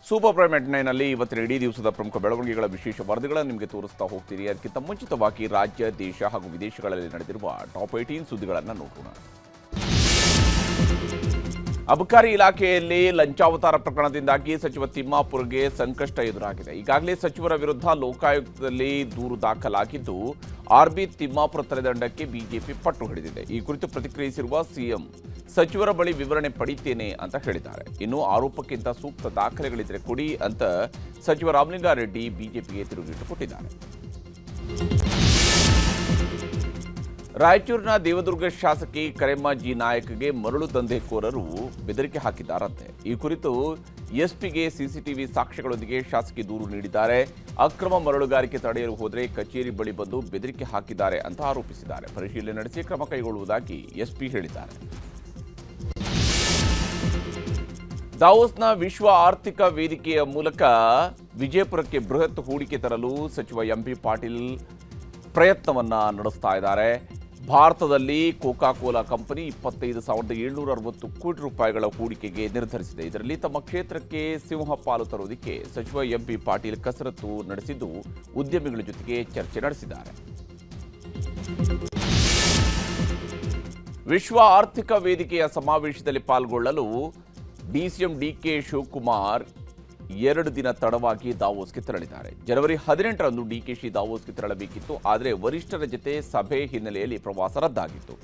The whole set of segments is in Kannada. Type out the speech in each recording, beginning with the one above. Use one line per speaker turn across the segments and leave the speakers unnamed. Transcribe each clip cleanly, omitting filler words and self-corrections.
ಸೂಪರ್ ಪ್ರೈಮ್ ಎಟ್ 9ನಲ್ಲಿ ಇವತ್ತಿನ ಇಡೀ ದಿವಸದ ಪ್ರಮುಖ ಬೆಳವಣಿಗೆಗಳ ವಿಶೇಷ ವರದಿಗಳನ್ನು ನಿಮಗೆ ತೋರಿಸ್ತಾ ಹೋಗ್ತೀರಿ. ಅದಕ್ಕಿಂತ ಮುಂಚಿತವಾಗಿ ರಾಜ್ಯ, ದೇಶ ಹಾಗೂ ವಿದೇಶಗಳಲ್ಲಿ ನಡೆದಿರುವ ಟಾಪ್ 18 ಸುದ್ದಿಗಳನ್ನು ನೋಡೋಣ. ಅಬಕಾರಿ ಇಲಾಖೆಯಲ್ಲಿ ಲಂಚಾವತಾರ ಪ್ರಕರಣದಿಂದಾಗಿ ಸಚಿವ ತಿಮ್ಮಾಪುರ್ಗೆ ಸಂಕಷ್ಟ ಎದುರಾಗಿದೆ. ಈಗಾಗಲೇ ಸಚಿವರ ವಿರುದ್ಧ ಲೋಕಾಯುಕ್ತದಲ್ಲಿ ದೂರು ದಾಖಲಾಗಿದ್ದು, ಆರ್ಬಿ ತಿಮ್ಮಾಪುರ ತಲೆದಂಡಕ್ಕೆ ಬಿಜೆಪಿ ಪಟ್ಟು ಹಿಡಿದಿದೆ. ಈ ಕುರಿತು ಪ್ರತಿಕ್ರಿಯಿಸಿರುವ ಸಿಎಂ, ಸಚಿವರ ಬಳಿ ವಿವರಣೆ ಪಡಿತೇನೆ ಅಂತ ಹೇಳಿದ್ದಾರೆ. ಇನ್ನು ಆರೋಪಕ್ಕಿಂತ ಸೂಕ್ತ ದಾಖಲೆಗಳಿದ್ರೆ ಕೊಡಿ ಅಂತ ಸಚಿವ ರಾಮಲಿಂಗಾರೆಡ್ಡಿ ಬಿಜೆಪಿಗೆ ತಿರುಗೇಟು ಕೊಟ್ಟಿದ್ದಾರೆ. ರಾಯಚೂರಿನ ದೇವದುರ್ಗ ಶಾಸಕಿ ಕರೆಮ್ಮ ಜಿ ನಾಯಕ್ಗೆ ಮರಳು ದಂಧೆಕೋರರು ಬೆದರಿಕೆ ಹಾಕಿದ್ದಾರಂತೆ. ಈ ಕುರಿತು ಎಸ್ಪಿಗೆ ಸಿಸಿಟಿವಿ ಸಾಕ್ಷ್ಯಗಳೊಂದಿಗೆ ಶಾಸಕಿ ದೂರು ನೀಡಿದ್ದಾರೆ. ಅಕ್ರಮ ಮರಳುಗಾರಿಕೆ ತಡೆಯಲು ಹೋದರೆ ಕಚೇರಿ ಬಳಿ ಬಂದು ಬೆದರಿಕೆ ಹಾಕಿದ್ದಾರೆ ಅಂತ ಆರೋಪಿಸಿದ್ದಾರೆ. ಪರಿಶೀಲನೆ ನಡೆಸಿ ಕ್ರಮ ಕೈಗೊಳ್ಳುವುದಾಗಿ ಎಸ್ಪಿ ಹೇಳಿದ್ದಾರೆ. ದಾವೋಸ್ನ ವಿಶ್ವ ಆರ್ಥಿಕ ವೇದಿಕೆಯ ಮೂಲಕ ವಿಜಯಪುರಕ್ಕೆ ಬೃಹತ್ ಹೂಡಿಕೆ ತರಲು ಸಚಿವ ಎಂಬಿ ಪಾಟೀಲ್ ಪ್ರಯತ್ನವನ್ನ ನಡೆಸ್ತಾ ಇದ್ದಾರೆ. ಭಾರತದಲ್ಲಿ ಕೋಕಾ ಕೋಲಾ ಕಂಪನಿ 25,760 ಕೋಟಿ ರೂಪಾಯಿಗಳ ಹೂಡಿಕೆಗೆ ನಿರ್ಧರಿಸಿದೆ. ಇದರಲ್ಲಿ ತಮ್ಮ ಕ್ಷೇತ್ರಕ್ಕೆ ಸಿಂಹ ಪಾಲು ತರುವುದಕ್ಕೆ ಸಚಿವ ಎಂಬಿ ಪಾಟೀಲ್ ಕಸರತ್ತು ನಡೆಸಿದ್ದು, ಉದ್ಯಮಿಗಳ ಜೊತೆಗೆ ಚರ್ಚೆ ನಡೆಸಿದ್ದಾರೆ. ವಿಶ್ವ ಆರ್ಥಿಕ ವೇದಿಕೆಯ ಸಮಾವೇಶದಲ್ಲಿ ಪಾಲ್ಗೊಳ್ಳಲು ಡಿಸಿಎಂ ಡಿಕೆ ಶಿವಕುಮಾರ್ 2 ದಿನ ತಡವಾಗಿ ದಾವೋಸ್ಗೆ ತೆರಳಿದ್ದಾರೆ. ಜನವರಿ 18ರಂದು ಡಿಕೆಶಿ ದಾವೋಸ್ಗೆ ತೆರಳಬೇಕಿತ್ತು. ಆದರೆ ವರಿಷ್ಠರ ಜೊತೆ ಸಭೆ ಹಿನ್ನೆಲೆಯಲ್ಲಿ ಪ್ರವಾಸ ರದ್ದಾಗಿತ್ತು.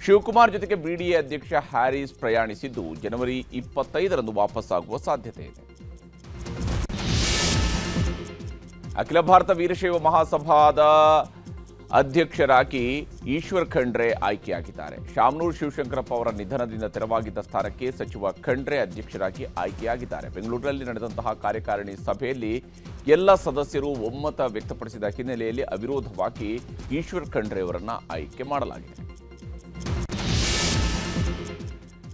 ಶಿವಕುಮಾರ್ ಜೊತೆಗೆ ಬಿಡಿಎ ಅಧ್ಯಕ್ಷ ಹ್ಯಾರಿಸ್ ಪ್ರಯಾಣಿಸಿದ್ದು, ಜನವರಿ 25ರಂದು ವಾಪಸ್ಸಾಗುವ ಸಾಧ್ಯತೆ ಇದೆ. ಅಖಿಲ ಭಾರತ ವೀರಶೈವ ಮಹಾಸಭಾದ ಅಧ್ಯಕ್ಷರಾಗಿ ಈಶ್ವರ್ ಖಂಡ್ರೆ ಆಯ್ಕೆಯಾಗಿದ್ದಾರೆ. ಶಾಮನೂರು ಶಿವಶಂಕರಪ್ಪ ಅವರ ನಿಧನದಿಂದ ತೆರವಾಗಿದ್ದ ಸ್ಥಾನಕ್ಕೆ ಸಚಿವ ಖಂಡ್ರೆ ಅಧ್ಯಕ್ಷರಾಗಿ ಆಯ್ಕೆಯಾಗಿದ್ದಾರೆ. ಬೆಂಗಳೂರಿನಲ್ಲಿ ನಡೆದಂತಹ ಕಾರ್ಯಕಾರಿಣಿ ಸಭೆಯಲ್ಲಿ ಎಲ್ಲ ಸದಸ್ಯರು ಒಮ್ಮತ ವ್ಯಕ್ತಪಡಿಸಿದ ಹಿನ್ನೆಲೆಯಲ್ಲಿ ಅವಿರೋಧವಾಗಿ ಈಶ್ವರ್ ಖಂಡ್ರೆ ಅವರನ್ನು ಆಯ್ಕೆ ಮಾಡಲಾಗಿದೆ.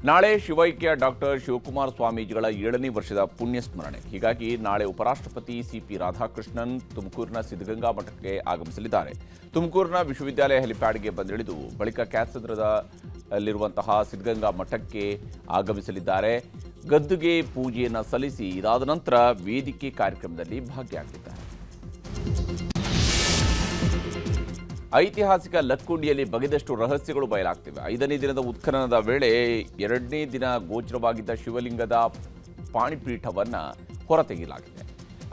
ನಾಳೆ ಶಿವೈಕ್ಯ ಡಾಕ್ಟರ್ ಶಿವಕುಮಾರ ಸ್ವಾಮೀಜಿಗಳ 7ನೇ ವರ್ಷದ ಪುಣ್ಯ ಸ್ಮರಣೆ. ಹೀಗಾಗಿ ನಾಳೆ ಉಪರಾಷ್ಟ್ರಪತಿ ಸಿಪಿ ರಾಧಾಕೃಷ್ಣನ್ ತುಮಕೂರಿನ ಸಿದ್ಧಗಂಗಾ ಮಠಕ್ಕೆ ಆಗಮಿಸಲಿದ್ದಾರೆ. ತುಮಕೂರಿನ ವಿಶ್ವವಿದ್ಯಾಲಯ ಹೆಲಿಪ್ಯಾಡ್ಗೆ ಬಂದಿಳಿದು ಬಳಿಕ ಕ್ಯಾತ್ಸಂದ್ರದಲ್ಲಿರುವಂತಹ ಸಿದ್ಧಗಂಗಾ ಮಠಕ್ಕೆ ಆಗಮಿಸಲಿದ್ದಾರೆ. ಗದ್ದುಗೆ ಪೂಜೆಯನ್ನು ಸಲ್ಲಿಸಿ ಇದಾದ ನಂತರ ವೇದಿಕೆ ಕಾರ್ಯಕ್ರಮದಲ್ಲಿ ಭಾಗಿಯಾಗಲಿದ್ದಾರೆ. ಐತಿಹಾಸಿಕ ಲಕ್ಕುಂಡಿಯಲ್ಲಿ ಬಗೆದಷ್ಟು ರಹಸ್ಯಗಳು ಬಯಲಾಗ್ತಿವೆ. 5ನೇ ದಿನದ ಉತ್ಖನನದ ವೇಳೆ 2ನೇ ದಿನ ಗೋಚರವಾಗಿದ್ದ ಶಿವಲಿಂಗದ ಪಾಣಿಪೀಠವನ್ನು ಹೊರತೆಗೆಯಲಾಗಿದೆ.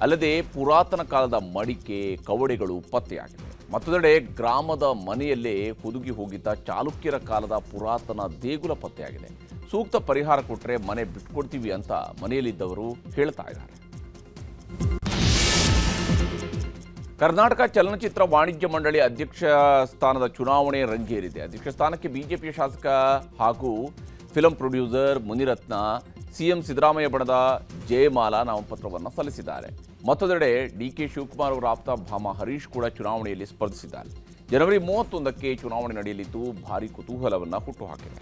ಅಲ್ಲದೆ ಪುರಾತನ ಕಾಲದ ಮಡಿಕೆ, ಕವಡೆಗಳು ಪತ್ತೆಯಾಗಿವೆ. ಮತ್ತೊಂದೆಡೆ ಗ್ರಾಮದ ಮನೆಯಲ್ಲೇ ಹುದುಗಿ ಹೋಗಿದ್ದ ಚಾಲುಕ್ಯರ ಕಾಲದ ಪುರಾತನ ದೇಗುಲ ಪತ್ತೆಯಾಗಿದೆ. ಸೂಕ್ತ ಪರಿಹಾರ ಕೊಟ್ಟರೆ ಮನೆ ಬಿಟ್ಕೊಡ್ತೀವಿ ಅಂತ ಮನೆಯಲ್ಲಿದ್ದವರು ಹೇಳ್ತಾ ಇದ್ದಾರೆ. ಕರ್ನಾಟಕ ಚಲನಚಿತ್ರ ವಾಣಿಜ್ಯ ಮಂಡಳಿ ಅಧ್ಯಕ್ಷ ಸ್ಥಾನದ ಚುನಾವಣೆ ರಂಗೇರಿದೆ. ಅಧ್ಯಕ್ಷ ಸ್ಥಾನಕ್ಕೆ ಬಿಜೆಪಿಯ ಶಾಸಕ ಹಾಗೂ film producer Munirathna, CM Siddaramaiah ಬಣದ ಜಯಮಾಲಾ ನಾಮಪತ್ರವನ್ನು ಸಲ್ಲಿಸಿದ್ದಾರೆ. ಮತ್ತೊಂದೆಡೆ ಡಿಕೆ ಶಿವಕುಮಾರ್ ಅವರ ಆಪ್ತ ಭಾಮ ಹರೀಶ್ ಕೂಡ ಚುನಾವಣೆಯಲ್ಲಿ ಸ್ಪರ್ಧಿಸಿದ್ದಾರೆ. ಜನವರಿ 31ಕ್ಕೆ ಚುನಾವಣೆ ನಡೆಯಲಿದ್ದು, ಭಾರೀ ಕುತೂಹಲವನ್ನು ಹುಟ್ಟುಹಾಕಿದೆ.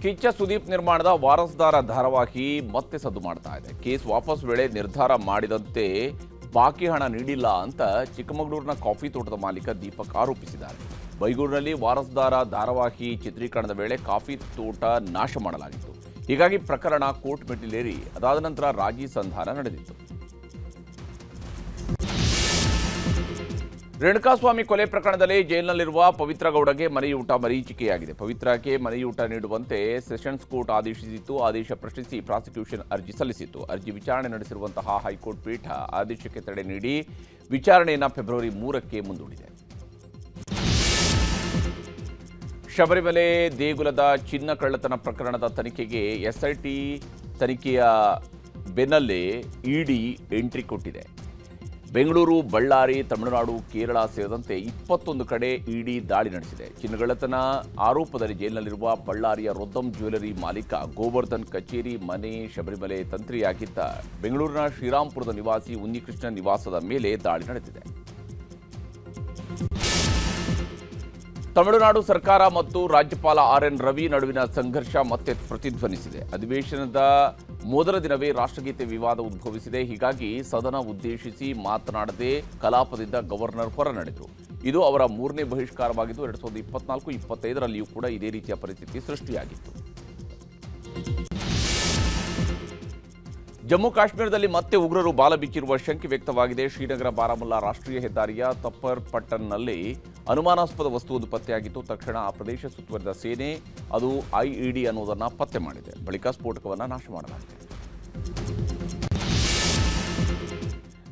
ಕಿಚ್ಚ ಸುದೀಪ್ ನಿರ್ಮಾಣದ ವಾರಸ್ದಾರ ಧಾರಾವಾಹಿ ಮತ್ತೆ ಸದ್ದು ಮಾಡ್ತಾ ಇದೆ. ಕೇಸ್ ವಾಪಸ್ ವೇಳೆ ನಿರ್ಧಾರ ಮಾಡಿದಂತೆ ಬಾಕಿ ಹಣ ನೀಡಿಲ್ಲ ಅಂತ ಚಿಕ್ಕಮಗಳೂರಿನ ಕಾಫಿ ತೋಟದ ಮಾಲೀಕ ದೀಪಕ್ ಆರೋಪಿಸಿದ್ದಾರೆ. ಬೈಗೂರಿನಲ್ಲಿ ವಾರಸ್ದಾರ ಧಾರಾವಾಹಿ ಚಿತ್ರೀಕರಣದ ವೇಳೆ ಕಾಫಿ ತೋಟ ನಾಶ ಮಾಡಲಾಗಿತ್ತು. ಹೀಗಾಗಿ ಪ್ರಕರಣ ಕೋರ್ಟ್ ಮೆಟ್ಟಿಲೇರಿ ಅದಾದ ನಂತರ ರಾಜಿ ಸಂಧಾನ ನಡೆದಿತ್ತು. ರೇಣುಕಾಸ್ವಾಮಿ ಕೊಲೆ ಪ್ರಕರಣದಲ್ಲಿ ಜೈಲಿನಲ್ಲಿರುವ ಪವಿತ್ರ ಗೌಡಗೆ ಮನೆಯೂಟ ಮರೀಚಿಕೆಯಾಗಿದೆ. ಪವಿತ್ರಕ್ಕೆ ಮನೆಯೂಟ ನೀಡುವಂತೆ ಸೆಷನ್ಸ್ ಕೋರ್ಟ್ ಆದೇಶಿಸಿತ್ತು. ಆದೇಶ ಪ್ರಶ್ನಿಸಿ ಪ್ರಾಸಿಕ್ಯೂಷನ್ ಅರ್ಜಿ ಸಲ್ಲಿಸಿತ್ತು. ಅರ್ಜಿ ವಿಚಾರಣೆ ನಡೆಸಿರುವಂತಹ ಹೈಕೋರ್ಟ್ ಪೀಠ ಆದೇಶಕ್ಕೆ ತಡೆ ನೀಡಿ ವಿಚಾರಣೆಯನ್ನು ಫೆಬ್ರವರಿ 3ಕ್ಕೆ ಮುಂದೂಡಿದೆ. ಶಬರಿಮಲೆ ದೇಗುಲದ ಚಿನ್ನ ಕಳ್ಳತನ ಪ್ರಕರಣದ ತನಿಖೆಗೆ ಎಸ್ಐಟಿ ತನಿಖೆಯ ಬೆನ್ನಲ್ಲೇ ಇಡಿ ಎಂಟ್ರಿ ಕೊಟ್ಟಿದೆ. ಬೆಂಗಳೂರು, ಬಳ್ಳಾರಿ, ತಮಿಳುನಾಡು, ಕೇರಳ ಸೇರಿದಂತೆ 21 ಕಡೆ ಇಡಿ ದಾಳಿ ನಡೆಸಿದೆ. ಚಿನ್ನಗಳ್ಳತನ ಆರೋಪದಲ್ಲಿ ಜೈಲಿನಲ್ಲಿರುವ ಬಳ್ಳಾರಿಯ ರೊದ್ದಂ ಜ್ಯುವೆಲರಿ ಮಾಲೀಕ ಗೋವರ್ಧನ್ ಕಚೇರಿ, ಮನೆ, ಶಬರಿಮಲೆ ತಂತ್ರಿಯಾಗಿದ್ದ ಬೆಂಗಳೂರಿನ ಶ್ರೀರಾಂಪುರದ ನಿವಾಸಿ ಉನ್ನಿಕೃಷ್ಣ ನಿವಾಸದ ಮೇಲೆ ದಾಳಿ ನಡೆದಿದೆ. ತಮಿಳುನಾಡು ಸರ್ಕಾರ ಮತ್ತು ರಾಜ್ಯಪಾಲ ಆರ್.ಎನ್. ರವಿ ನಡುವಿನ ಸಂಘರ್ಷ ಮತ್ತೆ ಪ್ರತಿಧ್ವನಿಸಿದೆ. ಅಧಿವೇಶನದ ಮೊದಲ ದಿನವೇ ರಾಷ್ಟ್ರಗೀತೆ ವಿವಾದ ಉದ್ಭವಿಸಿದೆ. ಹೀಗಾಗಿ ಸದನ ಉದ್ದೇಶಿಸಿ ಮಾತನಾಡದೆ ಕಲಾಪದಿಂದ ಗವರ್ನರ್ ಹೊರ ನಡೆದರು. ಇದು ಅವರ 3ನೇ ಬಹಿಷ್ಕಾರವಾಗಿದ್ದು 2024-25ರಲ್ಲಿಯೂ ಕೂಡ ಇದೇ ರೀತಿಯ ಪರಿಸ್ಥಿತಿ ಸೃಷ್ಟಿಯಾಗಿತ್ತು. ಜಮ್ಮು ಕಾಶ್ಮೀರದಲ್ಲಿ ಮತ್ತೆ ಉಗ್ರರು ಬಾಲ ಬಿಚ್ಚಿರುವ ಶಂಕೆ ವ್ಯಕ್ತವಾಗಿದೆ. ಶ್ರೀನಗರ ಬಾರಾಮುಲ್ಲಾ ರಾಷ್ಟ್ರೀಯ ಹೆದ್ದಾರಿಯ ತಪ್ಪರ್ ಪಟ್ಟನ್ನಲ್ಲಿ ಅನುಮಾನಾಸ್ಪದ ವಸ್ತುವೊಂದು ಪತ್ತೆಯಾಗಿತ್ತು. ತಕ್ಷಣ ಆ ಪ್ರದೇಶ ಸುತ್ತುವರಿದ ಸೇನೆ ಅದು ಐಇಡಿ ಅನ್ನೋದನ್ನು ಪತ್ತೆ ಮಾಡಿದೆ. ಬಳಿಕ ಸ್ಫೋಟಕವನ್ನು ನಾಶ ಮಾಡಲಾಗಿದೆ.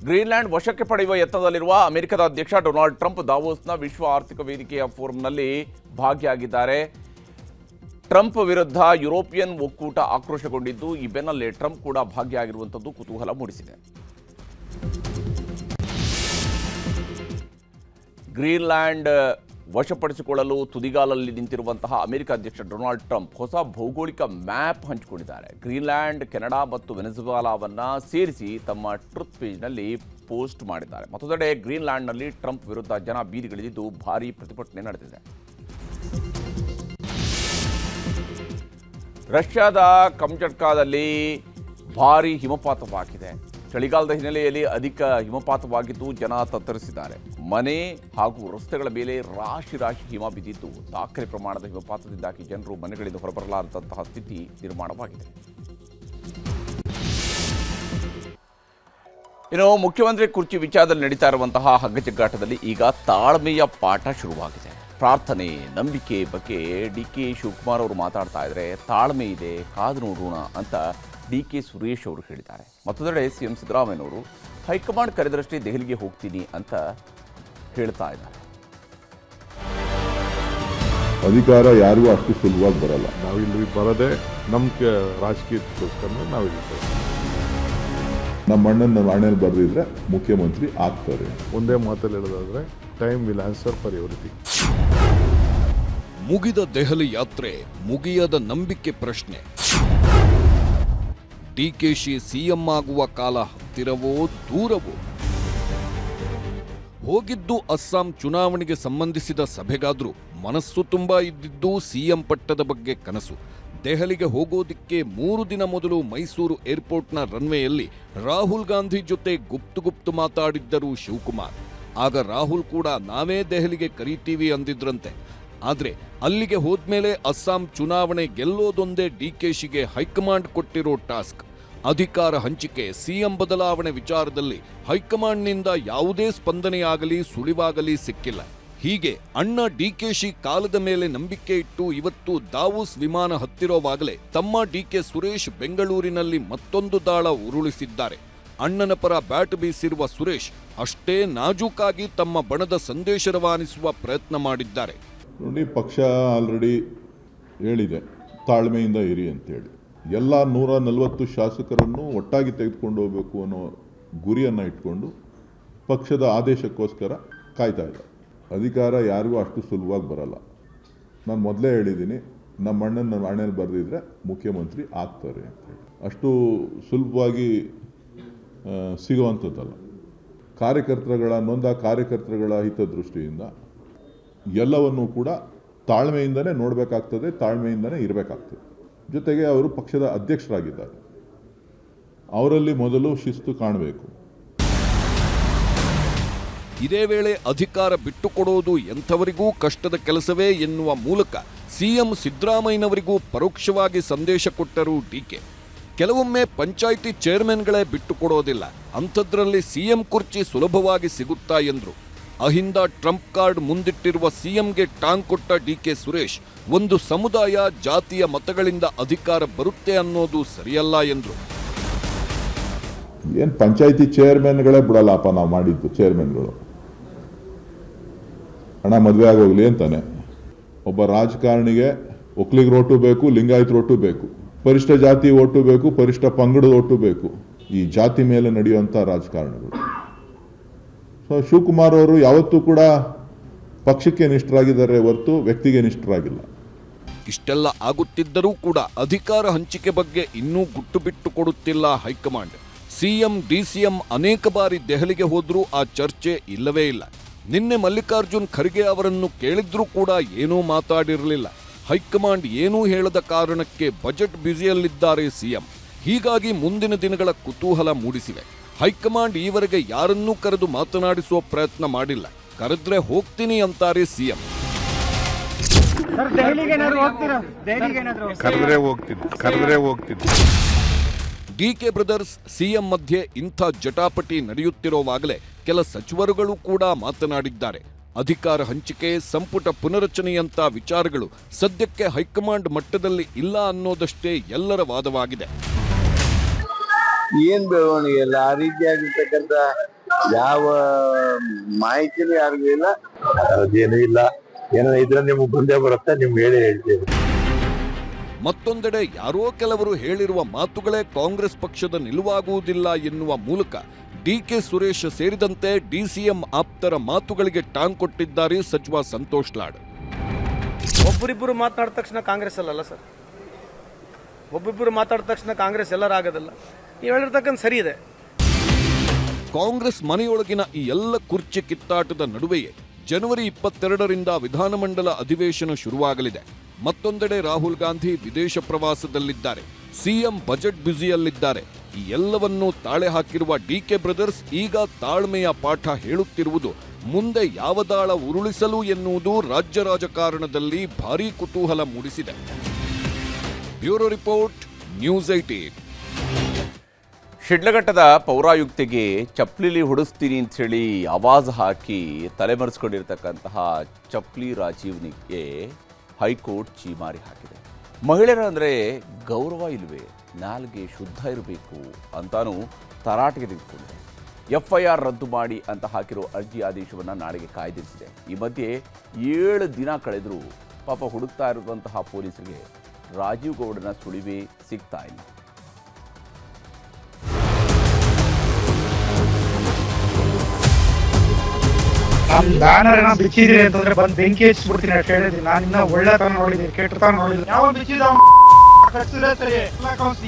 ಗ್ರೀನ್ಲ್ಯಾಂಡ್ ವಶಕ್ಕೆ ಪಡೆಯುವ ಯತ್ನದಲ್ಲಿರುವ ಅಮೆರಿಕದ ಅಧ್ಯಕ್ಷ ಡೊನಾಲ್ಡ್ ಟ್ರಂಪ್ ದಾವೋಸ್ನ ವಿಶ್ವ ಆರ್ಥಿಕ ವೇದಿಕೆಯ ಫೋರಂನಲ್ಲಿ ಭಾಗಿಯಾಗಿದ್ದಾರೆ. ಟ್ರಂಪ್ ವಿರುದ್ಧ ಯುರೋಪಿಯನ್ ಒಕ್ಕೂಟ ಆಕ್ರೋಶಗೊಂಡಿದ್ದು, ಈ ಬೆನ್ನಲ್ಲೇ ಟ್ರಂಪ್ ಕೂಡ ಭಾಗಿಯಾಗಿರುವಂಥದ್ದು ಕುತೂಹಲ ಮೂಡಿಸಿದೆ. ಗ್ರೀನ್ಲ್ಯಾಂಡ್ ವಶಪಡಿಸಿಕೊಳ್ಳಲು ತುದಿಗಾಲಲ್ಲಿ ನಿಂತಿರುವಂತಹ ಅಮೆರಿಕ ಅಧ್ಯಕ್ಷ ಡೊನಾಲ್ಡ್ ಟ್ರಂಪ್ ಹೊಸ ಭೌಗೋಳಿಕ ಮ್ಯಾಪ್ ಹಂಚಿಕೊಂಡಿದ್ದಾರೆ. ಗ್ರೀನ್ಲ್ಯಾಂಡ್, ಕೆನಡಾ ಮತ್ತು ವೆನೆಜುವೆಲಾವನ್ನ ಸೇರಿಸಿ ತಮ್ಮ ಟ್ರುತ್ ಪೇಜ್ನಲ್ಲಿ ಪೋಸ್ಟ್ ಮಾಡಿದ್ದಾರೆ. ಮತ್ತೊಂದೆಡೆ ಗ್ರೀನ್ಲ್ಯಾಂಡ್ನಲ್ಲಿ ಟ್ರಂಪ್ ವಿರುದ್ಧ ಜನ ಬೀದಿಗಿಳಿದಿದ್ದು ಭಾರೀ ಪ್ರತಿಭಟನೆ ನಡೆದಿದೆ. ರಷ್ಯಾದ ಕಮ್ಚಟ್ಕಾದಲ್ಲಿ ಭಾರೀ ಹಿಮಪಾತವಾಗಿದೆ. ಚಳಿಗಾಲದ ಹಿನ್ನೆಲೆಯಲ್ಲಿ ಅಧಿಕ ಹಿಮಪಾತವಾಗಿದ್ದು ಜನ ತತ್ತರಿಸಿದ್ದಾರೆ. ಮನೆ ಹಾಗೂ ರಸ್ತೆಗಳ ಮೇಲೆ ರಾಶಿ ಹಿಮ ಬಿದ್ದಿದ್ದು ದಾಖಲೆ ಪ್ರಮಾಣದ ಹಿಮಪಾತದಿಂದಾಗಿ ಜನರು ಮನೆಗಳಿಂದ ಹೊರಬರಲಾರದಂತಹ ಸ್ಥಿತಿ ನಿರ್ಮಾಣವಾಗಿದೆ. ಇನ್ನು ಮುಖ್ಯಮಂತ್ರಿ ಕುರ್ಚಿ ವಿಚಾರದಲ್ಲಿ ನಡೀತಾ ಇರುವಂತಹ ಹಗ್ಗಜಗ್ಗಾಟದಲ್ಲಿ ಈಗ ತಾಳ್ಮೆಯ ಪಾಠ ಶುರುವಾಗಿದೆ. ಪ್ರಾರ್ಥನೆ, ನಂಬಿಕೆ ಬಗ್ಗೆ ಡಿ.ಕೆ. ಶಿವಕುಮಾರ್ ಅವರು ಮಾತಾಡ್ತಾ ಇದ್ದಾರೆ. ತಾಳ್ಮೆ ಇದೆ, ಕಾದು ನೋಡೋಣ ಅಂತ ಡಿ.ಕೆ. ಸುರೇಶ್ ಅವರು ಹೇಳಿದ್ದಾರೆ. ಮತ್ತೊಂದೆಡೆ ಸಿಎಂ ಸಿದ್ದರಾಮಯ್ಯನವರು ಹೈಕಮಾಂಡ್ ಕರೆದರಷ್ಟೇ ದೆಹಲಿಗೆ ಹೋಗ್ತೀನಿ ಅಂತ ಹೇಳ್ತಾ ಇದ್ದಾರೆ.
ಅಧಿಕಾರ ಯಾರಿಗೂ ಅಷ್ಟು ಸುಲಭವಾಗಿ ಬರಲ್ಲ.
ನಾವಿಲ್ಲಿ ಬರದೆ ನಮ್ಮ ರಾಜಕೀಯಕ್ಕೋಸ್ಕರ ನಾವಿಲ್ಲಿ
ನಮ್ಮ ಅಣ್ಣನ ಹಣೆಯಲ್ಲಿ ಬರೆದಿದ್ರೆ ಮುಖ್ಯಮಂತ್ರಿ ಆಗ್ತಾರೆ.
ಒಂದೇ ಮಾತಲ್ಲಿ ಹೇಳೋದಾದ್ರೆ time will answer for everything.
ಮುಗಿದ ದೆಹಲಿ ಯಾತ್ರೆ, ಮುಗಿಯದ ನಂಬಿಕೆ ಪ್ರಶ್ನೆ. ಡಿಕೆಶಿ ಸಿಎಂ ಆಗುವ ಕಾಲ ಹತ್ತಿರವೋ ದೂರವೋ? ಹೋಗಿದ್ದು ಅಸ್ಸಾಂ ಚುನಾವಣೆಗೆ ಸಂಬಂಧಿಸಿದ ಸಭೆಗಾದ್ರೂ ಮನಸ್ಸು ತುಂಬಾ ಇದ್ದಿದ್ದು ಸಿಎಂ ಪಟ್ಟದ ಬಗ್ಗೆ ಕನಸು. ದೆಹಲಿಗೆ ಹೋಗೋದಿಕ್ಕೆ 3 ದಿನ ಮೊದಲು ಮೈಸೂರು ಏರ್ಪೋರ್ಟ್ನ ರನ್ವೇಯಲ್ಲಿ ರಾಹುಲ್ ಗಾಂಧಿ ಜೊತೆ ಗುಪ್ತು ಮಾತಾಡಿದ್ದರು ಶಿವಕುಮಾರ್. ಆಗ ರಾಹುಲ್ ಕೂಡ ನಾವೇ ದೆಹಲಿಗೆ ಕರೀತೀವಿ ಅಂದಿದ್ರಂತೆ. ಆದ್ರೆ ಅಲ್ಲಿಗೆ ಹೋದ್ಮೇಲೆ ಅಸ್ಸಾಂ ಚುನಾವಣೆ ಗೆಲ್ಲೋದೊಂದೇ ಡಿಕೆಶಿಗೆ ಹೈಕಮಾಂಡ್ ಕೊಟ್ಟಿರೋ ಟಾಸ್ಕ್. ಅಧಿಕಾರ ಹಂಚಿಕೆ, ಸಿಎಂ ಬದಲಾವಣೆ ವಿಚಾರದಲ್ಲಿ ಹೈಕಮಾಂಡ್ನಿಂದ ಯಾವುದೇ ಸ್ಪಂದನೆಯಾಗಲಿ ಸುಳಿವಾಗಲಿ ಸಿಕ್ಕಿಲ್ಲ. ಹೀಗೆ ಅಣ್ಣ ಡಿಕೆಶಿ ಕಾಲದ ಮೇಲೆ ನಂಬಿಕೆ ಇಟ್ಟು ಇವತ್ತು ದಾವೂಸ್ ವಿಮಾನ ಹತ್ತಿರೋವಾಗಲೇ ತಮ್ಮ ಡಿ.ಕೆ. ಸುರೇಶ್ ಬೆಂಗಳೂರಿನಲ್ಲಿ ಮತ್ತೊಂದು ದಾಳ ಉರುಳಿಸಿದ್ದಾರೆ. ಅಣ್ಣನ ಪರ ಬ್ಯಾಟ್ ಬೀಸಿರುವ ಸುರೇಶ್ ಅಷ್ಟೇ ನಾಜೂಕಾಗಿ ತಮ್ಮ ಬಣದ ಸಂದೇಶ ರವಾನಿಸುವ ಪ್ರಯತ್ನ ಮಾಡಿದ್ದಾರೆ.
ನೋಡಿ, ಪಕ್ಷ ಆಲ್ರೆಡಿ ಹೇಳಿದೆ ತಾಳ್ಮೆಯಿಂದ ಇರಿ ಅಂತೇಳಿ. ಎಲ್ಲ 140 ಶಾಸಕರನ್ನು ಒಟ್ಟಾಗಿ ತೆಗೆದುಕೊಂಡು ಹೋಗಬೇಕು ಅನ್ನೋ ಗುರಿಯನ್ನು ಇಟ್ಕೊಂಡು ಪಕ್ಷದ ಆದೇಶಕ್ಕೋಸ್ಕರ ಕಾಯ್ತಾ ಇದೆ. ಅಧಿಕಾರ ಯಾರಿಗೂ ಅಷ್ಟು ಸುಲಭವಾಗಿ ಬರಲ್ಲ. ನಾನು ಮೊದಲೇ ಹೇಳಿದ್ದೀನಿ, ನಮ್ಮ ಅಣ್ಣನ ಹಣೆಯಲ್ಲಿ ಬರೆದಿದ್ರೆ ಮುಖ್ಯಮಂತ್ರಿ ಆಗ್ತಾರೆ ಅಂತೇಳಿ. ಅಷ್ಟು ಸುಲಭವಾಗಿ ಸಿಗುವಂಥದ್ದಲ್ಲ. ನೊಂದ ಕಾರ್ಯಕರ್ತರುಗಳ ಹಿತದೃಷ್ಟಿಯಿಂದ ಎಲ್ಲವನ್ನೂ ಕೂಡ ತಾಳ್ಮೆಯಿಂದನೇ ನೋಡಬೇಕಾಗ್ತದೆ, ತಾಳ್ಮೆಯಿಂದನೇ ಇರಬೇಕಾಗ್ತದೆ. ಜೊತೆಗೆ ಅವರು ಪಕ್ಷದ ಅಧ್ಯಕ್ಷರಾಗಿದ್ದಾರೆ. ಅವರಲ್ಲಿ ಮೊದಲು ಶಿಸ್ತು ಕಾಣಬೇಕು.
ಇದೇ ವೇಳೆ ಅಧಿಕಾರ ಬಿಟ್ಟುಕೊಡೋದು ಎಂಥವರಿಗೂ ಕಷ್ಟದ ಕೆಲಸವೇ ಎನ್ನುವ ಮೂಲಕ ಸಿಎಂ ಸಿದ್ದರಾಮಯ್ಯನವರಿಗೂ ಪರೋಕ್ಷವಾಗಿ ಸಂದೇಶ ಕೊಟ್ಟರು ಡಿಕೆ. ಕೆಲವೊಮ್ಮೆ ಪಂಚಾಯಿತಿ ಚೇರ್ಮನ್ಗಳೇ ಬಿಟ್ಟುಕೊಡೋದಿಲ್ಲ, ಅಂಥದ್ರಲ್ಲಿ ಸಿಎಂ ಕುರ್ಚಿ ಸುಲಭವಾಗಿ ಸಿಗುತ್ತಾ ಎಂದ್ರು. ಅಹಿಂದ ಟ್ರಂಪ್ ಕಾರ್ಡ್ ಮುಂದಿಟ್ಟಿರುವ ಸಿಎಂಗೆ ಟಾಂಗ್ ಕೊಟ್ಟ ಡಿ.ಕೆ. ಸುರೇಶ್ ಒಂದು ಸಮುದಾಯ, ಜಾತಿಯ ಮತಗಳಿಂದ ಅಧಿಕಾರ ಬರುತ್ತೆ ಅನ್ನೋದು ಸರಿಯಲ್ಲ ಎಂದ್ರು.
ಏನು ಪಂಚಾಯಿತಿ ಚೇರ್ಮನ್ಗಳೇ ಬಿಡಲ್ಲಪ್ಪ, ನಾವು ಮಾಡಿದ್ದು ಚೇರ್ಮನ್ಗಳು ಹಣ ಮದುವೆ ಆಗೋಗ್ಲಿ ಅಂತಾನೆ. ಒಬ್ಬ ರಾಜಕಾರಣಿಗೆ ಒಕ್ಕಲಿಗರ ಓಟು ಬೇಕು, ಲಿಂಗಾಯತರ ಓಟು ಬೇಕು, ಪರಿಷ್ಠ ಜಾತಿ ಓಟು ಬೇಕು, ಪರಿಷ್ಠ ಪಂಗಡದ ಓಟು ಬೇಕು. ಈ ಜಾತಿ ಮೇಲೆ ನಡೆಯುವಂಥ ರಾಜಕಾರಣಗಳು. ಸೊ ಶಿವಕುಮಾರ್ ಅವರು ಯಾವತ್ತೂ ಕೂಡ ಪಕ್ಷಕ್ಕೆ ನಿಷ್ಠರಾಗಿದ್ದಾರೆ ಹೊರತು ವ್ಯಕ್ತಿಗೆ ನಿಷ್ಠರಾಗಿಲ್ಲ.
ಇಷ್ಟೆಲ್ಲ ಆಗುತ್ತಿದ್ದರೂ ಕೂಡ ಅಧಿಕಾರ ಹಂಚಿಕೆ ಬಗ್ಗೆ ಇನ್ನೂ ಗುಟ್ಟು ಬಿಟ್ಟು ಕೊಡುತ್ತಿಲ್ಲ ಹೈಕಮಾಂಡ್. ಸಿಎಂ, ಡಿಸಿಎಂ ಅನೇಕ ಬಾರಿ ದೆಹಲಿಗೆ ಹೋದ್ರೂ ಆ ಚರ್ಚೆ ಇಲ್ಲವೇ ಇಲ್ಲ. ನಿನ್ನೆ ಮಲ್ಲಿಕಾರ್ಜುನ್ ಖರ್ಗೆ ಅವರನ್ನು ಕೇಳಿದ್ರೂ ಕೂಡ ಏನೂ ಮಾತಾಡಿರಲಿಲ್ಲ. ಹೈಕಮಾಂಡ್ ಏನೂ ಹೇಳದ ಕಾರಣಕ್ಕೆ ಬಜೆಟ್ ಬ್ಯುಸಿಯಲ್ಲಿದ್ದಾರೆ ಸಿಎಂ. ಹೀಗಾಗಿ ಮುಂದಿನ ದಿನಗಳ ಕುತೂಹಲ ಮೂಡಿಸಿವೆ. ಹೈಕಮಾಂಡ್ ಈವರೆಗೆ ಯಾರನ್ನೂ ಕರೆದು ಮಾತನಾಡಿಸುವ ಪ್ರಯತ್ನ ಮಾಡಿಲ್ಲ. ಕರೆದ್ರೆ ಹೋಗ್ತೀನಿ ಅಂತಾರೆ ಸಿಎಂ.
ಕರೆದ್ರೆ ಹೋಗ್ತೀನಿ.
ಡಿಕೆ ಬ್ರದರ್ಸ್ ಸಿಎಂ ಮಧ್ಯೆ ಇಂಥ ಜಟಾಪಟಿ ನಡೆಯುತ್ತಿರುವಾಗಲೇ ಕೆಲ ಸಚಿವರುಗಳು ಕೂಡ ಮಾತನಾಡಿದ್ದಾರೆ. ಅಧಿಕಾರ ಹಂಚಿಕೆ, ಸಂಪುಟ ಪುನರಚನೆಯಂಥ ವಿಚಾರಗಳು ಸದ್ಯಕ್ಕೆ ಹೈಕಮಾಂಡ್ ಮಟ್ಟದಲ್ಲಿ ಇಲ್ಲ ಅನ್ನೋದಷ್ಟೇ ಎಲ್ಲರ ವಾದವಾಗಿದೆ.
ಏನ್ ಬೆಳವಣಿಗೆ ಇಲ್ಲ, ಆ ರೀತಿಯಾಗಿರ್ತಕ್ಕಂಥ ಯಾವ ಮಾಹಿತಿನೂ ಯಾರಿಗೂ ಇಲ್ಲ, ಅದೇನೂ ಇಲ್ಲ. ಏನೋ ಇದ್ರೆ ನಿಮ್ಗೆ ಬಂದೇ ಬರುತ್ತೆ, ನಿಮ್ಗೆ ಹೇಳ್ತೀವಿ.
ಮತ್ತೊಂದೆಡೆ ಯಾರೋ ಕೆಲವರು ಹೇಳಿರುವ ಮಾತುಗಳೇ ಕಾಂಗ್ರೆಸ್ ಪಕ್ಷದ ನಿಲುವಾಗುವುದಿಲ್ಲ ಎನ್ನುವ ಮೂಲಕ ಡಿಕೆ ಸುರೇಶ್ ಸೇರಿದಂತೆ ಡಿಸಿಎಂ ಆಪ್ತರ ಮಾತುಗಳಿಗೆ ಟಾಂಗ್ ಕೊಟ್ಟಿದ್ದಾರೆ ಸಚಿವ ಸಂತೋಷ್ ಲಾಡ್.
ಒಬ್ಬರಿಬ್ಬರು ಮಾತನಾಡಿದ ತಕ್ಷಣ ಕಾಂಗ್ರೆಸ್ ಅಲ್ಲಲ್ಲ ಸರ್, ಒಬ್ಬೊಬ್ಬರು ಮಾತಾಡಿದ ತಕ್ಷಣ ಕಾಂಗ್ರೆಸ್ ಎಲ್ಲರಾಗೋದಿಲ್ಲ. ನೀವು ಹೇಳಿರ್ತಕ್ಕಂಥ ಸರಿ ಇದೆ.
ಕಾಂಗ್ರೆಸ್ ಮನೆಯೊಳಗಿನ ಈ ಎಲ್ಲ ಕುರ್ಚಿ ಕಿತ್ತಾಟದ ನಡುವೆಯೇ ಜನವರಿ 22ರಿಂದ ವಿಧಾನಮಂಡಲ ಅಧಿವೇಶನ ಶುರುವಾಗಲಿದೆ. ಮತ್ತೊಂದೆಡೆ ರಾಹುಲ್ ಗಾಂಧಿ ವಿದೇಶ ಪ್ರವಾಸದಲ್ಲಿದ್ದಾರೆ, ಸಿಎಂ ಬಜೆಟ್ ಬ್ಯುಸಿಯಲ್ಲಿದ್ದಾರೆ. ಈ ಎಲ್ಲವನ್ನೂ ತಾಳೆ ಹಾಕಿರುವ ಡಿಕೆ ಬ್ರದರ್ಸ್ ಈಗ ತಾಳ್ಮೆಯ ಪಾಠ ಹೇಳುತ್ತಿರುವುದು ಮುಂದೆ ಯಾವ ದಾಳ ಉರುಳಿಸಲು ಎನ್ನುವುದು ರಾಜ್ಯ ರಾಜಕಾರಣದಲ್ಲಿ ಭಾರೀ ಕುತೂಹಲ ಮೂಡಿಸಿದೆ. Bureau report, news 18.
ಶಿಡ್ಲಘಟ್ಟದ ಪೌರಾಯುಕ್ತಿಗೆ ಚಪ್ಲಿಲಿ ಹೊಡಿಸ್ತೀನಿ ಅಂಥೇಳಿ ಆವಾಜ್ ಹಾಕಿ ತಲೆಮರೆಸ್ಕೊಂಡಿರ್ತಕ್ಕಂತಹ ಚಪ್ಲಿ ರಾಜೀವ್ನಿಗೆ ಹೈಕೋರ್ಟ್ ಛೀಮಾರಿ ಹಾಕಿದೆ. ಮಹಿಳೆಯರ ಅಂದರೆ ಗೌರವ ಇಲ್ವೇ, ನಾಲ್ಗೆ ಶುದ್ಧ ಇರಬೇಕು ಅಂತಾನೂ ತರಾಟೆಗೆ ತೆಗೆದುಕೊಂಡಿದೆ. FIR ರದ್ದು ಮಾಡಿ ಅಂತ ಹಾಕಿರೋ ಅರ್ಜಿ ಆದೇಶವನ್ನು ನಾಳೆಗೆ ಕಾಯ್ದಿರಿಸಿದೆ. ಈ ಮಧ್ಯೆ 7 ದಿನ ಕಳೆದರೂ ಪಾಪ ಹುಡುಕ್ತಾ ಇರುವಂತಹ ಪೊಲೀಸರಿಗೆ ರಾಜೀವ್ ಗೌಡನ ಸುಳಿವೇ ಸಿಗ್ತಾ ಇಲ್ಲ.
ನಮ್ ಬ್ಯಾನರ್ ಏನೋ ಬಿಚ್ಚಿದ್ರಿ ಅಂತಂದ್ರೆ ಬಂದ್ ಬೆಂಕಿ ಹಚ್ಚಿಬಿಡ್ತೀನಿ ಅಂತ ಹೇಳಿದ್ರಿ. ನಾನು ಇನ್ನ ಒಳ್ಳೆತನ ನೋಡಿದ್ದೀನಿ, ಕೆಟ್ಟತನ ನೋಡಿಲ್ಲ. ಯಾವ ಬಿಚ್ಚಿದ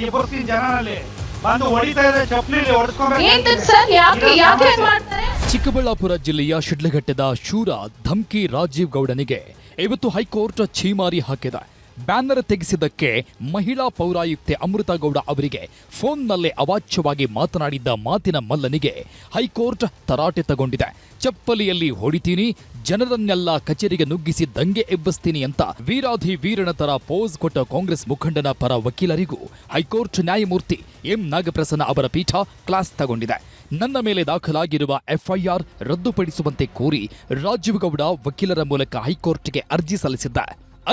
ಎಬ್ಬರ್ಸ್ತೀನಿ ಜನರಲ್ಲಿ ಬಂದು ಹೊಡಿತಾ ಇದ್ರೆ ಚಪ್ಲಿಲಿ ಹೊಡೆಸ್ಕೊಂಡ್ರೆ.
ಚಿಕ್ಕಬಳ್ಳಾಪುರ ಜಿಲ್ಲೆಯ ಶಿಡ್ಲಘಟ್ಟದ ಶೂರ ಧಮ್ಕಿ ರಾಜೀವ್ ಗೌಡನಿಗೆ ಇವತ್ತು ಹೈಕೋರ್ಟ್ ಛೀಮಾರಿ ಹಾಕಿದೆ. ಬ್ಯಾನರ್ ತೆಗೆಸಿದ್ದಕ್ಕೆ ಮಹಿಳಾ ಪೌರಾಯುಕ್ತೆ ಅಮೃತ ಗೌಡ ಅವರಿಗೆ ಫೋನ್ನಲ್ಲೇ ಅವಾಚ್ಯವಾಗಿ ಮಾತನಾಡಿದ್ದ ಮಾತಿನ ಮಲ್ಲನಿಗೆ ಹೈಕೋರ್ಟ್ ತರಾಟೆ ತಗೊಂಡಿದೆ. ಚಪ್ಪಲಿಯಲ್ಲಿ ಹೊಡಿತೀನಿ, ಜನರನ್ನೆಲ್ಲ ಕಚೇರಿಗೆ ನುಗ್ಗಿಸಿ ದಂಗೆ ಎಬ್ಬಿಸ್ತೀನಿ ಅಂತ ವೀರಾಧಿ ವೀರನ ತರ ಪೋಸ್ ಕೊಟ್ಟ ಕಾಂಗ್ರೆಸ್ ಮುಖಂಡನ ಪರ ವಕೀಲರಿಗೂ ಹೈಕೋರ್ಟ್ ನ್ಯಾಯಮೂರ್ತಿ ಎಂ ನಾಗಪ್ರಸನ್ನ ಅವರ ಪೀಠ ಕ್ಲಾಸ್ ತಗೊಂಡಿದೆ. ನನ್ನ ಮೇಲೆ ದಾಖಲಾಗಿರುವ FIR ರದ್ದುಪಡಿಸುವಂತೆ ಕೋರಿ ರಾಜೀವ್ ಗೌಡ ವಕೀಲರ ಮೂಲಕ ಹೈಕೋರ್ಟ್ಗೆ ಅರ್ಜಿ ಸಲ್ಲಿಸಿದ್ದ.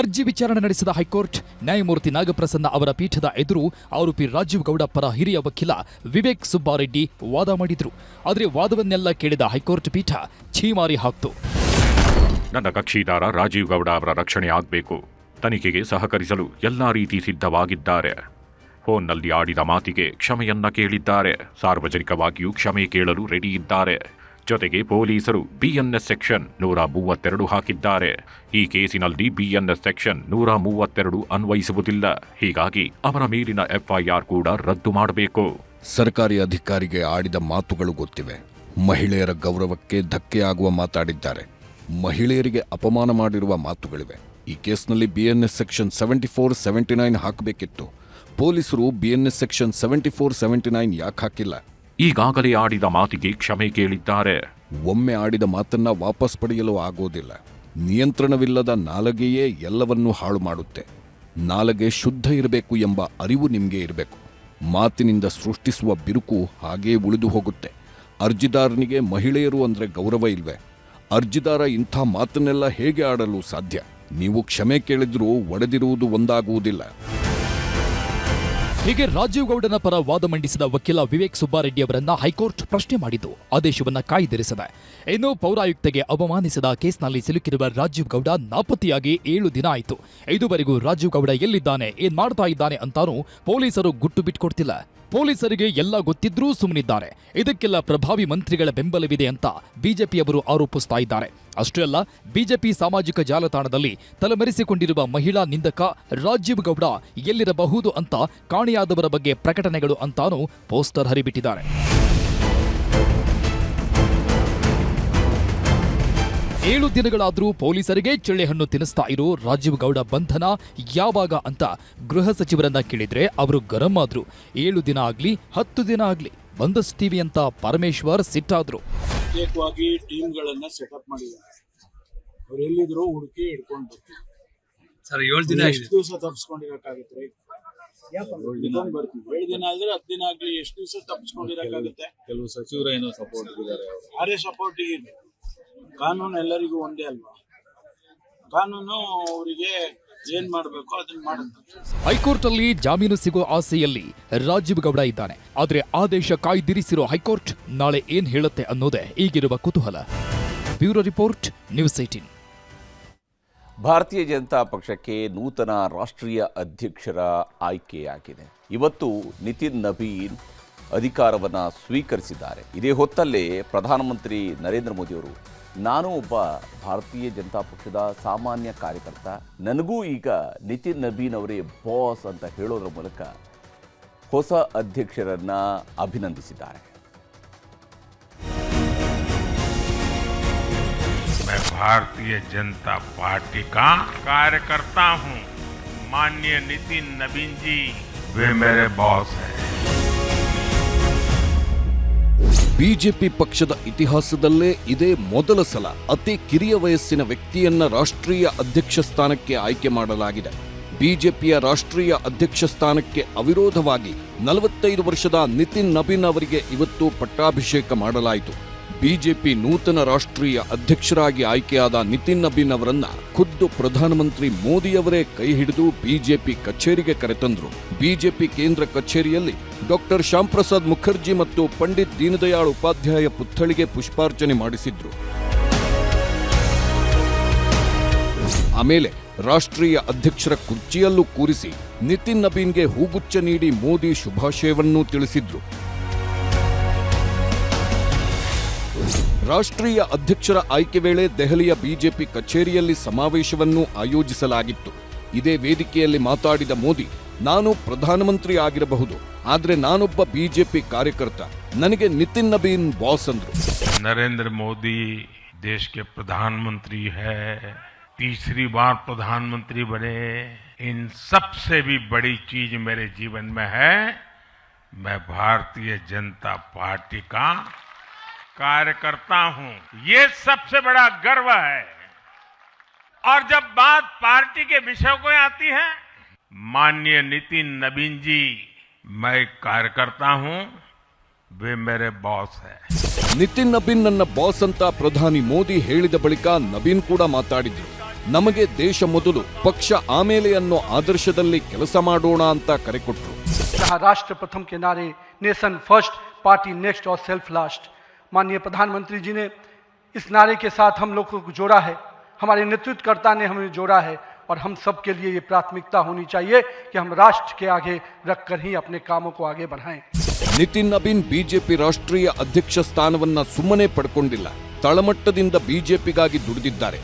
ಅರ್ಜಿ ವಿಚಾರಣೆ ನಡೆಸಿದ ಹೈಕೋರ್ಟ್ ನ್ಯಾಯಮೂರ್ತಿ ನಾಗಪ್ರಸನ್ನ ಅವರ ಪೀಠದ ಎದುರು ಆರೋಪಿ ರಾಜೀವ್ ಗೌಡ ಪರ ಹಿರಿಯ ವಕೀಲ ವಿವೇಕ್ ಸುಬ್ಬಾರೆಡ್ಡಿ ವಾದ ಮಾಡಿದ್ರು. ಆದರೆ ವಾದವನ್ನೆಲ್ಲ ಕೇಳಿದ ಹೈಕೋರ್ಟ್ ಪೀಠ ಛೀಮಾರಿ ಹಾಕ್ತು.
ನನ್ನ ಕಕ್ಷಿದಾರ ರಾಜೀವ್ ಗೌಡ ಅವರ ರಕ್ಷಣೆ ಆಗಬೇಕು. ತನಿಖೆಗೆ ಸಹಕರಿಸಲು ಎಲ್ಲಾ ರೀತಿ ಸಿದ್ಧವಾಗಿದ್ದಾರೆ. ಫೋನ್ನಲ್ಲಿ ಆಡಿದ ಮಾತಿಗೆ ಕ್ಷಮೆಯನ್ನ ಕೇಳಿದ್ದಾರೆ. ಸಾರ್ವಜನಿಕವಾಗಿಯೂ ಕ್ಷಮೆ ಕೇಳಲು ರೆಡಿ ಇದ್ದಾರೆ. ಜೊತೆಗೆ ಪೊಲೀಸರು BNS ಸೆಕ್ಷನ್ 132 ಹಾಕಿದ್ದಾರೆ. ಈ ಕೇಸಿನಲ್ಲಿ BNS ಸೆಕ್ಷನ್ 132 ಅನ್ವಯಿಸುವುದಿಲ್ಲ. ಹೀಗಾಗಿ ಅವರ ಮೇಲಿನ FIR ಕೂಡ ರದ್ದು ಮಾಡಬೇಕು.
ಸರ್ಕಾರಿ ಅಧಿಕಾರಿಗೆ ಆಡಿದ ಮಾತುಗಳು ಗೊತ್ತಿವೆ. ಮಹಿಳೆಯರ ಗೌರವಕ್ಕೆ ಧಕ್ಕೆಯಾಗುವ ಮಾತಾಡಿದ್ದಾರೆ. ಮಹಿಳೆಯರಿಗೆ ಅಪಮಾನ ಮಾಡಿರುವ ಮಾತುಗಳಿವೆ. ಈ ಕೇಸ್ನಲ್ಲಿ BNS ಸೆಕ್ಷನ್ 74, 79 ಹಾಕಬೇಕಿತ್ತು. ಪೊಲೀಸರು BNS ಸೆಕ್ಷನ್ 74, 79 ಯಾಕೆ ಹಾಕಿಲ್ಲ?
ಈಗಾಗಲೇ ಆಡಿದ ಮಾತಿಗೆ ಕ್ಷಮೆ ಕೇಳಿದ್ದಾರೆ.
ಒಮ್ಮೆ ಆಡಿದ ಮಾತನ್ನ ವಾಪಸ್ ಪಡೆಯಲು ಆಗೋದಿಲ್ಲ. ನಿಯಂತ್ರಣವಿಲ್ಲದ ನಾಲಗೆಯೇ ಎಲ್ಲವನ್ನೂ ಹಾಳು ಮಾಡುತ್ತೆ. ನಾಲಗೆ ಶುದ್ಧ ಇರಬೇಕು ಎಂಬ ಅರಿವು ನಿಮಗೆ ಇರಬೇಕು. ಮಾತಿನಿಂದ ಸೃಷ್ಟಿಸುವ ಬಿರುಕು ಹಾಗೇ ಉಳಿದು ಹೋಗುತ್ತೆ. ಅರ್ಜಿದಾರನಿಗೆ ಮಹಿಳೆಯರು ಅಂದರೆ ಗೌರವ ಇಲ್ವೇ? ಅರ್ಜಿದಾರ ಇಂಥ ಮಾತನ್ನೆಲ್ಲ ಹೇಗೆ ಆಡಲು ಸಾಧ್ಯ? ನೀವು ಕ್ಷಮೆ ಕೇಳಿದ್ರೂ ಒಡೆದಿರುವುದು ಒಂದಾಗುವುದಿಲ್ಲ.
ಹೀಗೆ ರಾಜೀವ್ ಗೌಡನ ಪರ ವಾದ ಮಂಡಿಸಿದ ವಕೀಲ ವಿವೇಕ್ ಸುಬ್ಬಾರೆಡ್ಡಿ ಅವರನ್ನ ಹೈಕೋರ್ಟ್ ಪ್ರಶ್ನೆ ಮಾಡಿದ್ದು ಆದೇಶವನ್ನ ಕಾಯ್ದಿರಿಸಿದೆ. ಇನ್ನು ಪೌರಾಯುಕ್ತೆಗೆ ಅವಮಾನಿಸಿದ ಕೇಸ್ನಲ್ಲಿ ಸಿಲುಕಿರುವ ರಾಜೀವ್ ಗೌಡ ನಾಪತ್ತೆಯಾಗಿ 7 ದಿನ ಆಯಿತು. ಇದುವರೆಗೂ ರಾಜೀವ್ ಗೌಡ ಎಲ್ಲಿದ್ದಾನೆ, ಏನ್ ಮಾಡ್ತಾ ಇದ್ದಾನೆ ಅಂತಾನೂ ಪೊಲೀಸರು ಗುಟ್ಟು ಬಿಟ್ಕೊಡ್ತಿಲ್ಲ. ಪೊಲೀಸರಿಗೆ ಎಲ್ಲ ಗೊತ್ತಿದ್ರೂ ಸುಮ್ಮನಿದ್ದಾರೆ. ಇದಕ್ಕೆಲ್ಲ ಪ್ರಭಾವಿ ಮಂತ್ರಿಗಳ ಬೆಂಬಲವಿದೆ ಅಂತ ಬಿಜೆಪಿಯವರು ಆರೋಪಿಸ್ತಾ ಇದ್ದಾರೆ. ಅಷ್ಟೇ ಅಲ್ಲ, ಬಿಜೆಪಿ ಸಾಮಾಜಿಕ ಜಾಲತಾಣದಲ್ಲಿ ತಲೆಮರೆಸಿಕೊಂಡಿರುವ ಮಹಿಳಾ ನಿಂದಕ ರಾಜೀವ್ ಗೌಡ ಎಲ್ಲಿರಬಹುದು ಅಂತ ಕಾಣೆಯಾದವರ ಬಗ್ಗೆ ಪ್ರಕಟಣೆಗಳು ಅಂತಾನೂ ಪೋಸ್ಟರ್ ಹರಿಬಿಟ್ಟಿದ್ದಾರೆ. ಏಳು ದಿನಗಳಾದರೂ ಪೊಲೀಸರಿಗೆ ಚಳ್ಳೆಹಣ್ಣು ತಿನ್ನಿಸ್ತಾ ಇರೋ ರಾಜೀವ್ ಗೌಡ ಬಂಧನ ಯಾವಾಗ ಅಂತ ಗೃಹ ಸಚಿವರನ್ನ ಕೇಳಿದ್ರೆ ಅವರು ಗರಂ ಆದ್ರು. 7 ದಿನ ಆಗ್ಲಿ 10 ದಿನ ಆಗ್ಲಿ ಬಂಧಿಸ್ತೀವಿ ಅಂತ ಪರಮೇಶ್ವರ್ ಸಿಟ್ಟಾದ್ರು.
ಪ್ರತ್ಯೇಕವಾಗಿ ಟೀಮ್ಗಳನ್ನ ಸೆಟಪ್ ಮಾಡಿದ್ದಾರೆ. ಅವ್ರು ಎಲ್ಲಿದ್ರು ಹುಡುಕಿ ಹಿಡ್ಕೊಂಡು ಬರ್ತೀವಿ.
ಸರ್ 7 ದಿನ
ಎಷ್ಟು ದಿವಸ ತಪ್ಪಿಸ್ಕೊಂಡಿರಕ್ಕಾಗತ್ತೆ? ಇಟ್ಕೊಂಡ್ ಬರ್ತೀವಿ. 7 ದಿನ ಆದ್ರೆ 10 ದಿನ ಆಗ್ಲಿ, ಎಷ್ಟು ದಿವಸ ತಪ್ಪಿಸ್ಕೊಂಡಿರಕ್ಕಾಗುತ್ತೆ?
ಕೆಲವು ಸಚಿವರು ಏನೋ ಸಪೋರ್ಟ್ ಇದ್ದಾರೆ.
ಯಾರೇ ಸಪೋರ್ಟಿಗೆ ಕಾನೂನು ಎಲ್ಲರಿಗೂ ಒಂದೇ ಅಲ್ವಾ? ಕಾನೂನು ಅವರಿಗೆ ಏನ್ ಮಾಡ್ಬೇಕು ಅದನ್ನ ಮಾಡುತ್ತೆ.
ಹೈಕೋರ್ಟ್ ಅಲ್ಲಿ ಜಾಮೀನು ಸಿಗೋ ಆಸೆಯಲ್ಲಿ ರಾಜೀವ್ ಗೌಡ ಇದ್ದಾನೆ. ಆದ್ರೆ ಆದೇಶ ಕಾಯ್ದಿರಿಸಿರೋ ಹೈಕೋರ್ಟ್ ನಾಳೆ ಏನ್ ಹೇಳುತ್ತೆ ಅನ್ನೋದೇ ಈಗಿರುವ ಕುತೂಹಲ. Bureau report, news 18.
ಭಾರತೀಯ ಜನತಾ ಪಕ್ಷಕ್ಕೆ ನೂತನ ರಾಷ್ಟ್ರೀಯ ಅಧ್ಯಕ್ಷರ ಆಯ್ಕೆಯಾಗಿದೆ. ಇವತ್ತು ನಿತಿನ್ ನಬೀನ್ ಅಧಿಕಾರವನ್ನು ಸ್ವೀಕರಿಸಿದ್ದಾರೆ. ಇದೇ ಹೊತ್ತಲ್ಲೇ ಪ್ರಧಾನಮಂತ್ರಿ ನರೇಂದ್ರ ಮೋದಿಯವರು, ನಾನು ಒಬ್ಬ ಭಾರತೀಯ ಜನತಾ ಪಕ್ಷದ ಸಾಮಾನ್ಯ ಕಾರ್ಯಕರ್ತ, ನನಗೂ ಈಗ ನಿತಿನ್ ನಬೀನ್ ಅವರೇ ಬಾಸ್ ಅಂತ ಹೇಳೋದ್ರ ಮೂಲಕ ಹೊಸ ಅಧ್ಯಕ್ಷರನ್ನು ಅಭಿನಂದಿಸಿದ್ದಾರೆ.
मैं भारतीय जनता पार्टी का कार्यकर्ता हूं। माननीय नितिन नवीन जी वे मेरे बॉस हैं।
ಬಿಜೆಪಿ ಪಕ್ಷದ ಇತಿಹಾಸದಲ್ಲೇ ಇದೇ ಮೊದಲ ಸಲ ಅತಿ ಕಿರಿಯ ವಯಸ್ಸಿನ ವ್ಯಕ್ತಿಯನ್ನ ರಾಷ್ಟ್ರೀಯ ಅಧ್ಯಕ್ಷ ಸ್ಥಾನಕ್ಕೆ ಆಯ್ಕೆ ಮಾಡಲಾಗಿದೆ. ಬಿಜೆಪಿಯ ರಾಷ್ಟ್ರೀಯ ಅಧ್ಯಕ್ಷ ಸ್ಥಾನಕ್ಕೆ ಅವಿರೋಧವಾಗಿ 45 ವರ್ಷದ ನಿತಿನ್ ನಬೀನ್ ಅವರಿಗೆ ಇವತ್ತು ಪಟ್ಟಾಭಿಷೇಕ ಮಾಡಲಾಯಿತು. ಬಿಜೆಪಿ ನೂತನ ರಾಷ್ಟ್ರೀಯ ಅಧ್ಯಕ್ಷರಾಗಿ ಆಯ್ಕೆಯಾದ ನಿತಿನ್ ನಬೀನ್ ಅವರನ್ನ ಖುದ್ದು ಪ್ರಧಾನಮಂತ್ರಿ ಮೋದಿಯವರೇ ಕೈ ಹಿಡಿದು ಬಿಜೆಪಿ ಕಚೇರಿಗೆ ಕರೆತಂದ್ರು. ಬಿಜೆಪಿ ಕೇಂದ್ರ ಕಚೇರಿಯಲ್ಲಿ ಡಾಕ್ಟರ್ ಶ್ಯಾಮ್ ಪ್ರಸಾದ್ ಮುಖರ್ಜಿ ಮತ್ತು ಪಂಡಿತ್ ದೀನದಯಾಳ್ ಉಪಾಧ್ಯಾಯ ಪುತ್ಥಳಿಗೆ ಪುಷ್ಪಾರ್ಚನೆ ಮಾಡಿಸಿದ್ರು. ಆಮೇಲೆ ರಾಷ್ಟ್ರೀಯ ಅಧ್ಯಕ್ಷರ ಕುರ್ಚಿಯಲ್ಲೂ ಕೂರಿಸಿ ನಿತಿನ್ ನಬೀನ್ಗೆ ಹೂಗುಚ್ಛ ನೀಡಿ ಮೋದಿ ಶುಭಾಶಯವನ್ನೂ ತಿಳಿಸಿದ್ರು. ರಾಷ್ಟ್ರೀಯ ಅಧ್ಯಕ್ಷರ ಆಯ್ಕೆ ವೇಳೆ ದೆಹಲಿಯ ಬಿಜೆಪಿ ಕಚೇರಿಯಲ್ಲಿ ಸಮಾವೇಶವನ್ನು ಆಯೋಜಿಸಲಾಗಿತ್ತು. ಇದೇ ವೇದಿಕೆಯಲ್ಲಿ ಮಾತಾಡಿದ ಮೋದಿ, ನಾನು ಪ್ರಧಾನಮಂತ್ರಿ ಆಗಿರಬಹುದು, ಆದ್ರೆ ನಾನೊಬ್ಬ ಬಿಜೆಪಿ ಕಾರ್ಯಕರ್ತ, ನನಗೆ ನಿತಿನ್ ನಬೀನ್ ಬಾಸ್ ಅಂದ್ರು.
नरेंद्र मोदी देश के प्रधानमंत्री है, तीसरी बार प्रधानमंत्री बने। इन सबसे भी बड़ी चीज मेरे जीवन में है, मैं भारतीय जनता पार्टी का कार्यकर्ता हूं। ये सबसे बड़ा गर्व है। और जब बात पार्टी के विषय को आती है, माननीय नितिन नबीन जी, मैं एक कार्यकर्ता हूं, वे मेरे बॉस हैं।
ನಿತಿನ್ ನಬೀನ್ ನನ್ನ ಬಾಸ್ ಅಂತ ಪ್ರಧಾನಿ ಮೋದಿ ಹೇಳಿದ ಬಳಿಕ ನಬೀನ್ ಕೂಡ ಮಾತಾಡಿದ್ರು. ನಮಗೆ ದೇಶ ಮೊದಲು, ಪಕ್ಷ ಆಮೇಲೆ ಅನ್ನೋ ಆದರ್ಶದಲ್ಲಿ ಕೆಲಸ ಮಾಡೋಣ ಅಂತ ಕರೆ ಕೊಟ್ರು.
राष्ट्र प्रथम के नारे, नेशन फर्स्ट, पार्टी नेक्स्ट और सेल्फ लास्ट, माननीय प्रधानमंत्री जी ने इस नारे के साथ हम लोगों को जोड़ा है, हमारे नेतृत्वकर्ता ने हमें जोड़ा है, और हम सब के लिए ये प्राथमिकता होनी चाहिए कि हम राष्ट्र के आगे रखकर ही अपने कामों को आगे बढ़ाएं।
ನಿತಿನ್ ನಬೀನ್ ಬಿಜೆಪಿ ರಾಷ್ಟ್ರೀಯ ಅಧ್ಯಕ್ಷ ಸ್ಥಾನವನ್ನ ಸುಮ್ಮನೆ ಪಡ್ಕೊಂಡಿಲ್ಲ, ತಳಮಟ್ಟದಿಂದ ಬಿಜೆಪಿಗಾಗಿ ದುಡಿದಿದ್ದಾರೆ.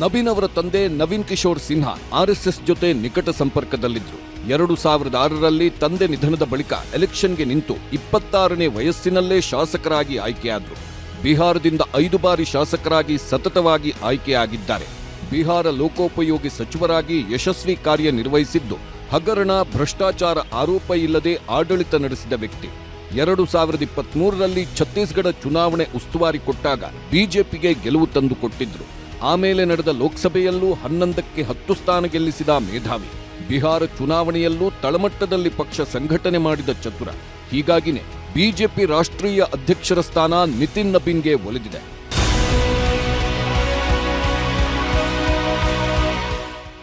ನಬೀನ್ ಅವರ ತಂದೆ ನವೀನ್ ಕಿಶೋರ್ ಸಿನ್ಹಾ ಆರ್ಎಸ್ಎಸ್ ಜೊತೆ ನಿಕಟ ಸಂಪರ್ಕದಲ್ಲಿದ್ರು. 2006ರಲ್ಲಿ ತಂದೆ ನಿಧನದ ಬಳಿಕ ಎಲೆಕ್ಷನ್ಗೆ ನಿಂತು 26ನೇ ವಯಸ್ಸಿನಲ್ಲೇ ಶಾಸಕರಾಗಿ ಆಯ್ಕೆಯಾದ್ರು. ಬಿಹಾರದಿಂದ 5 ಬಾರಿ ಶಾಸಕರಾಗಿ ಸತತವಾಗಿ ಆಯ್ಕೆಯಾಗಿದ್ದಾರೆ. ಬಿಹಾರ ಲೋಕೋಪಯೋಗಿ ಸಚಿವರಾಗಿ ಯಶಸ್ವಿ ಕಾರ್ಯನಿರ್ವಹಿಸಿದ್ದು, ಹಗರಣ, ಭ್ರಷ್ಟಾಚಾರ ಆರೋಪ ಇಲ್ಲದೆ ಆಡಳಿತ ನಡೆಸಿದ ವ್ಯಕ್ತಿ. 2023ರಲ್ಲಿ ಛತ್ತೀಸ್ಗಢ ಚುನಾವಣೆ ಉಸ್ತುವಾರಿ ಕೊಟ್ಟಾಗ ಬಿಜೆಪಿಗೆ ಗೆಲುವು ತಂದುಕೊಟ್ಟಿದ್ರು. ಆಮೇಲೆ ನಡೆದ ಲೋಕಸಭೆಯಲ್ಲೂ 11ಕ್ಕೆ 10 ಸ್ಥಾನ ಗೆಲ್ಲಿಸಿದ ಮೇಧಾವಿ. ಬಿಹಾರ ಚುನಾವಣೆಯಲ್ಲೂ ತಳಮಟ್ಟದಲ್ಲಿ ಪಕ್ಷ ಸಂಘಟನೆ ಮಾಡಿದ ಚತುರ. ಹೀಗಾಗಿನೇ ಬಿಜೆಪಿ ರಾಷ್ಟ್ರೀಯ ಅಧ್ಯಕ್ಷರ ಸ್ಥಾನ ನಿತಿನ್ ನಬೀನ್ಗೆ ಒಲಿದಿದೆ.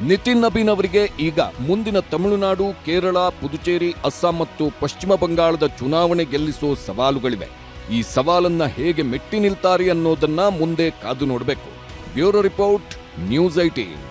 ನಿತಿನ್ ನಬೀನ್ ಅವರಿಗೆ ಈಗ ಮುಂದಿನ ತಮಿಳುನಾಡು, ಕೇರಳ, ಪುದುಚೇರಿ, ಅಸ್ಸಾಂ ಮತ್ತು ಪಶ್ಚಿಮ ಬಂಗಾಳದ ಚುನಾವಣೆ ಗೆಲ್ಲಿಸೋ ಸವಾಲುಗಳಿವೆ. ಈ ಸವಾಲನ್ನ ಹೇಗೆ ಮೆಟ್ಟಿ ನಿಲ್ತಾರೆ ಅನ್ನೋದನ್ನ ಮುಂದೆ ಕಾದು ನೋಡಬೇಕು. Bureau report, news 18.